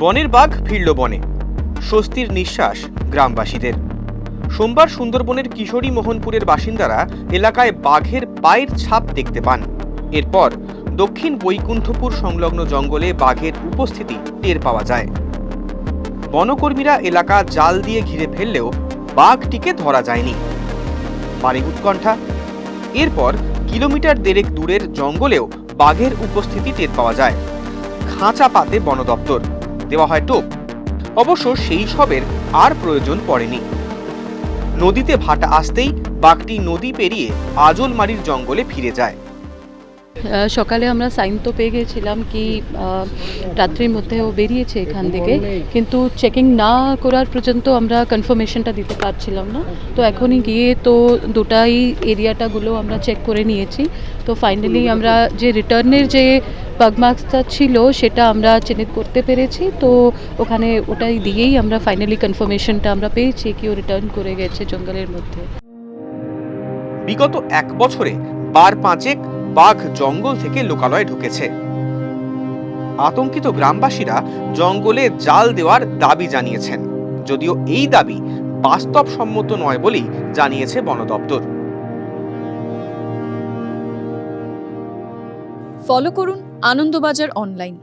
বনের বাঘ ফিরল বনে, স্বস্তির নিঃশ্বাস গ্রামবাসীদের। সোমবার সুন্দরবনের কিশোরী মোহনপুরের বাসিন্দারা এলাকায় বাঘের পায়ের ছাপ দেখতে পান। এরপর দক্ষিণ বৈকুণ্ঠপুর সংলগ্ন জঙ্গলে বাঘের উপস্থিতি টের পাওয়া যায়। বনকর্মীরা এলাকা জাল দিয়ে ঘিরে ফেললেও বাঘটিকে ধরা যায়নি। বাড়ি উৎকণ্ঠা। এরপর কিলোমিটার দেড়েক দূরের জঙ্গলেও বাঘের উপস্থিতি টের পাওয়া যায়। খাঁচা পাতে বন দপ্তর, দেওয়া হয় টোপ। অবশ্য সেই সবের আর প্রয়োজন পড়েনি। নদীতে ভাটা আসতেই বাঘটি নদী পেরিয়ে আজলমারির জঙ্গলে ফিরে যায়। সকালে আমরা সাইন তো পেয়ে গেছিলাম কি রাত্রির মধ্যে ও বেরিয়েছে এখান থেকে, কিন্তু চেকিং না করার পর্যন্ত আমরা কনফার্মেশনটা দিতে পারছিলাম না। তো এখনই গিয়ে তো দুটাই এরিয়াটাগুলো আমরা চেক করে নিয়েছি। তো ফাইনালি আমরা যে রিটার্নের যে বাগমার্কসটা ছিল সেটা আমরা চিহ্নিত করতে পেরেছি। তো ওখানে ওটাই দিয়েই আমরা ফাইনালি কনফার্মেশনটা আমরা পেয়েছি কি ও রিটার্ন করে গেছে জঙ্গলের মধ্যে। বিগত 1 বছরে বার পাঁচেক বাঘ জঙ্গল থেকে লোকালয়ে ঢুকেছে। আতঙ্কিত গ্রামবাসীরা জঙ্গলে জাল দেওয়ার দাবি জানিয়েছেন, যদিও এই দাবি বাস্তবসম্মত নয় বলেই জানিয়েছে বন দপ্তর। ফলো করুন আনন্দবাজার অনলাইন।